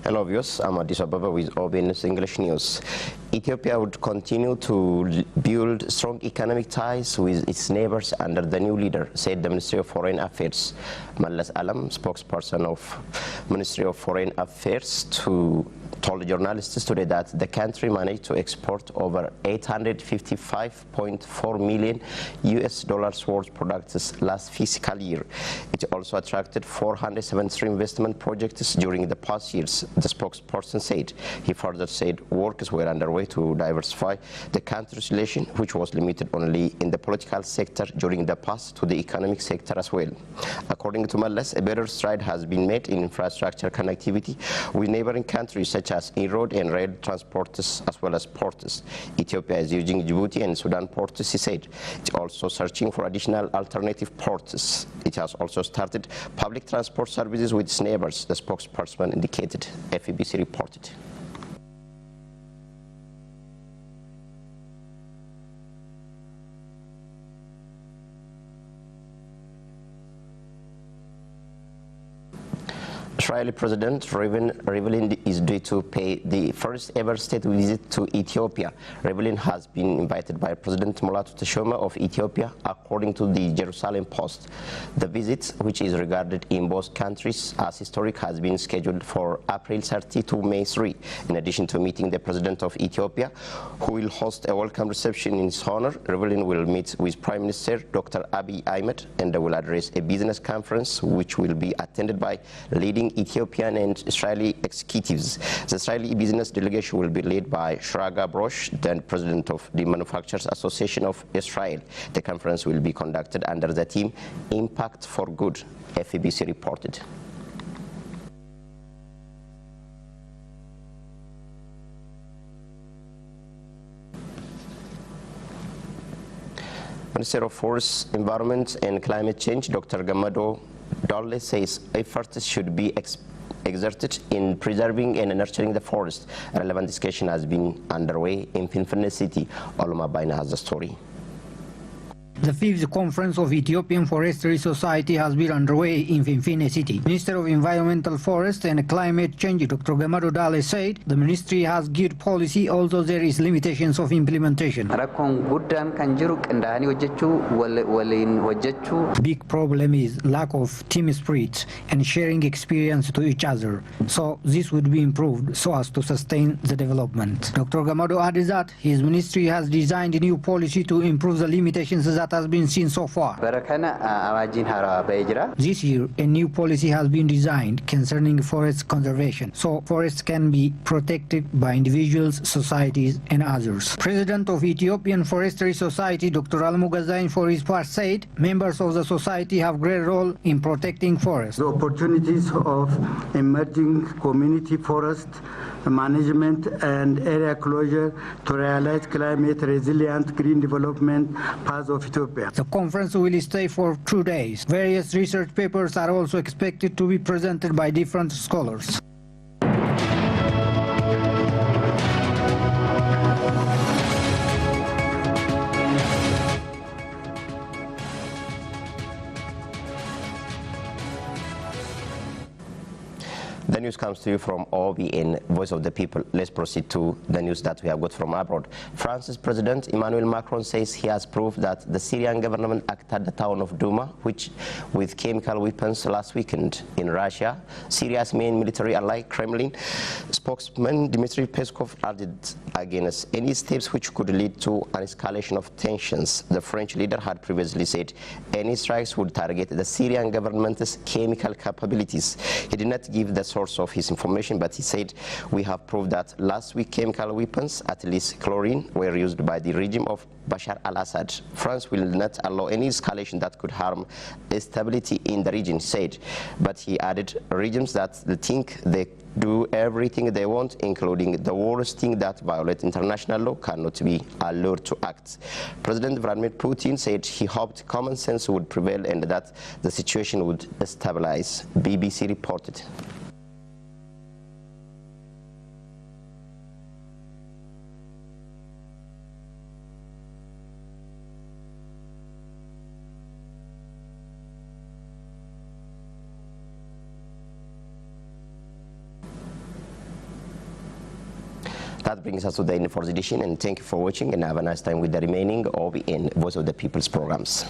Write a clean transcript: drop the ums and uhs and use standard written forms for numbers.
Hello viewers, I'm Addis Ababa with OBN's English News. Ethiopia would continue to build strong economic ties with its neighbors under the new leader, said the Ministry of Foreign Affairs. Mallas Alam, spokesperson of Ministry of Foreign Affairs, told journalists today that the country managed to export over 855.4 million US dollars worth products last fiscal year. It also attracted 473 investment projects during the past years, the spokesperson said. He further said works were underway to diversify the country's relation, which was limited only in the political sector during the past, to the economic sector as well. According to Mallas, a better stride has been made in infrastructure connectivity with neighboring countries such as road and rail transports as well as ports. Ethiopia is using Djibouti and Sudan ports, he said. It's also searching for additional alternative ports. It has also started public transport services with its neighbors, the spokesperson indicated, FEBC reported. Israeli President Rivlin is due to pay the first ever state visit to Ethiopia. Rivlin has been invited by President Mulatu Teshome of Ethiopia, according to the Jerusalem Post. The visit, which is regarded in both countries as historic, has been scheduled for April 30 to May 3. In addition to meeting the President of Ethiopia, who will host a welcome reception in his honor, Rivlin will meet with Prime Minister Dr. Abiy Ahmed and will address a business conference which will be attended by leading Ethiopian and Israeli executives. The Israeli business delegation will be led by Shraga Brosh, then president of the Manufacturers Association of Israel. The conference will be conducted under the theme Impact for Good, FEBC reported. Minister of Forest, Environment and Climate Change, Dr. Gamado Dalle, says efforts should be exerted in preserving and nurturing the forest. A relevant discussion has been underway in Finfinne City. Oloma Baina has the story. The 5th Conference of Ethiopian Forestry Society has been underway in Finfinne City. Minister of Environmental Forest and Climate Change, Dr. Gamado Dalle, said the ministry has good policy, although there is limitations of implementation. Big problem is lack of team spirit and sharing experience to each other. So this would be improved so as to sustain the development. Dr. Gamado added that his ministry has designed a new policy to improve the limitations that has been seen so far. This year, a new policy has been designed concerning forest conservation, so forests can be protected by individuals, societies, and others. President of Ethiopian Forestry Society, Dr. Almugazain, for his part, said members of the society have great role in protecting forests. The opportunities of emerging community forest management and area closure to realize climate resilient green development path of Ethiopia. The conference will stay for 2 days. Various research papers are also expected to be presented by different scholars. The news comes to you from OBN, Voice of the People. Let's proceed to the news that we have got from abroad. France's President Emmanuel Macron says he has proved that the Syrian government attacked the town of Douma with chemical weapons last weekend. In Russia, Syria's main military ally, Kremlin spokesman Dmitry Peskov added against any steps which could lead to an escalation of tensions. The French leader had previously said any strikes would target the Syrian government's chemical capabilities. He did not give the source of his information, but he said, we have proved that last week chemical weapons, at least chlorine, were used by the regime of Bashar al-Assad. France will not allow any escalation that could harm stability in the region, he said. But he added, regimes that think they do everything they want, including the worst thing that violates international law, cannot be allowed to act. President Vladimir Putin said he hoped common sense would prevail and that the situation would stabilize. BBC reported. That brings us to the end for the edition, and thank you for watching, and have a nice time with the remaining OBN Voice of the People's programs.